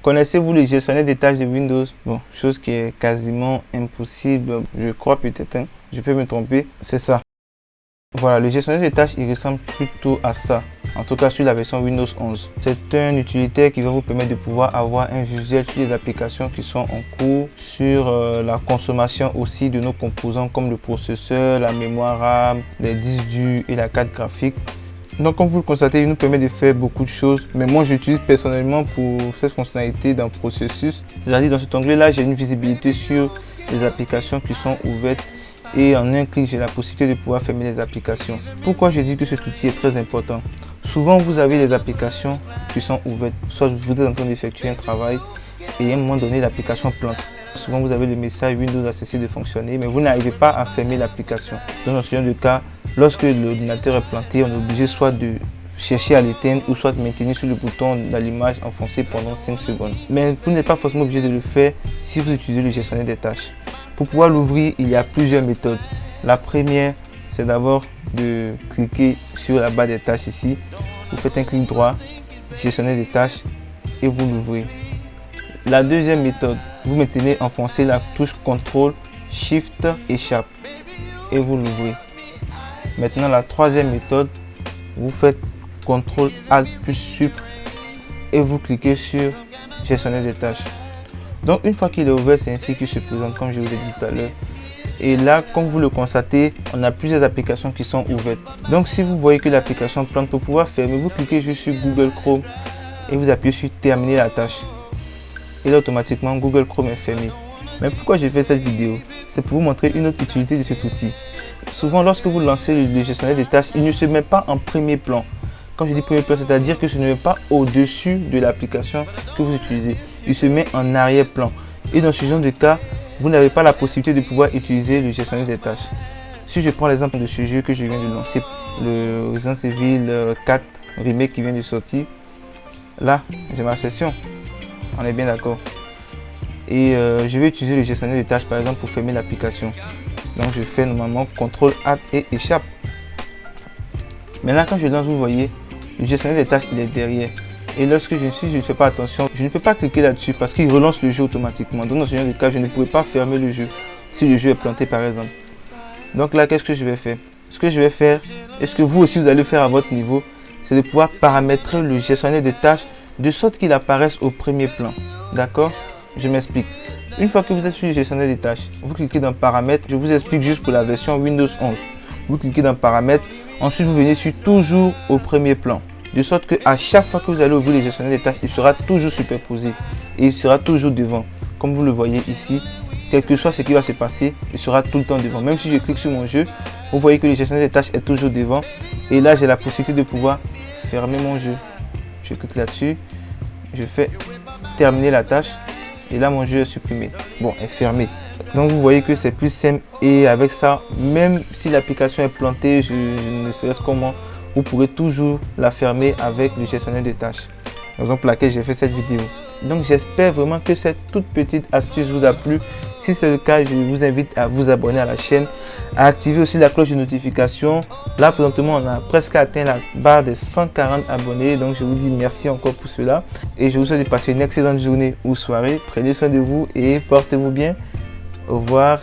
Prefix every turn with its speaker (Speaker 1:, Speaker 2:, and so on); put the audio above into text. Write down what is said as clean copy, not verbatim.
Speaker 1: Connaissez-vous le gestionnaire des tâches de Windows? Bon, chose qui est quasiment impossible, je crois peut-être, hein. Je peux me tromper, c'est ça. Voilà, le gestionnaire des tâches, il ressemble plutôt à ça, en tout cas sur la version Windows 11. C'est un utilitaire qui va vous permettre de pouvoir avoir un visuel sur les applications qui sont en cours, sur la consommation aussi de nos composants comme le processeur, la mémoire RAM, les disques durs et la carte graphique. Donc comme vous le constatez, il nous permet de faire beaucoup de choses, mais moi j'utilise personnellement pour cette fonctionnalité dans processus. C'est-à-dire dans cet onglet-là, j'ai une visibilité sur les applications qui sont ouvertes. Et en un clic, j'ai la possibilité de pouvoir fermer les applications. Pourquoi je dis que cet outil est très important? Souvent, vous avez des applications qui sont ouvertes. Soit vous êtes en train d'effectuer un travail et à un moment donné, l'application plante. Souvent, vous avez le message Windows a cessé de fonctionner, mais vous n'arrivez pas à fermer l'application. Dans ce genre de cas, lorsque l'ordinateur est planté, on est obligé soit de chercher à l'éteindre ou soit de maintenir sur le bouton d'allumage enfoncé pendant 5 secondes. Mais vous n'êtes pas forcément obligé de le faire si vous utilisez le gestionnaire des tâches. Pour pouvoir l'ouvrir, il y a plusieurs méthodes. La première, c'est d'abord de cliquer sur la barre des tâches ici. Vous faites un clic droit, gestionnaire des tâches et vous l'ouvrez. La deuxième méthode, vous maintenez enfoncé la touche CTRL, SHIFT, échappe et vous l'ouvrez. Maintenant, la troisième méthode, vous faites CTRL, ALT plus SUP et vous cliquez sur gestionnaire des tâches. Donc une fois qu'il est ouvert, c'est ainsi qu'il se présente comme je vous ai dit tout à l'heure. Et là, comme vous le constatez, on a plusieurs applications qui sont ouvertes. Donc si vous voyez que l'application plante, pour pouvoir fermer, vous cliquez juste sur Google Chrome et vous appuyez sur terminer la tâche. Et là, automatiquement, Google Chrome est fermé. Mais pourquoi j'ai fait cette vidéo? C'est pour vous montrer une autre utilité de cet outil. Souvent, lorsque vous lancez le gestionnaire des tâches, il ne se met pas en premier plan. Quand je dis premier plan, c'est-à-dire que ce ne met pas au-dessus de l'application que vous utilisez. Il se met en arrière-plan. Et dans ce genre de cas, vous n'avez pas la possibilité de pouvoir utiliser le gestionnaire des tâches. Si je prends l'exemple de ce jeu que je viens de lancer, le Resident Evil 4 Remake qui vient de sortir, là, j'ai ma session. On est bien d'accord. Et je vais utiliser le gestionnaire des tâches par exemple pour fermer l'application. Donc je fais normalement CTRL, ALT et échappe. Maintenant quand je lance, vous voyez, le gestionnaire des tâches il est derrière. Et lorsque je ne fais pas attention, je ne peux pas cliquer là-dessus parce qu'il relance le jeu automatiquement. Donc dans ce genre de cas, je ne pourrais pas fermer le jeu si le jeu est planté par exemple. Donc là, qu'est-ce que je vais faire? Ce que je vais faire, et ce que vous aussi vous allez faire à votre niveau, c'est de pouvoir paramétrer le gestionnaire de tâches de sorte qu'il apparaisse au premier plan. D'accord? Je m'explique. Une fois que vous êtes sur le gestionnaire des tâches, vous cliquez dans paramètres. Je vous explique juste pour la version Windows 11. Vous cliquez dans paramètres. Ensuite, vous venez sur toujours au premier plan. De sorte qu'à chaque fois que vous allez ouvrir le gestionnaire des tâches, il sera toujours superposé et il sera toujours devant. Comme vous le voyez ici, quel que soit ce qui va se passer, il sera tout le temps devant. Même si je clique sur mon jeu, vous voyez que le gestionnaire des tâches est toujours devant. Et là, j'ai la possibilité de pouvoir fermer mon jeu. Je clique là-dessus, je fais terminer la tâche et là, mon jeu est supprimé. Bon, est fermé. Donc, vous voyez que c'est plus simple et avec ça, même si l'application est plantée, je ne sais comment, vous pourrez toujours la fermer avec le gestionnaire de tâches. Raison pour laquelle j'ai fait cette vidéo. Donc j'espère vraiment que cette toute petite astuce vous a plu. Si c'est le cas, je vous invite à vous abonner à la chaîne, à activer aussi la cloche de notification. Là présentement on a presque atteint la barre des 140 abonnés. Donc je vous dis merci encore pour cela. Et je vous souhaite de passer une excellente journée ou soirée. Prenez soin de vous et portez-vous bien. Au revoir.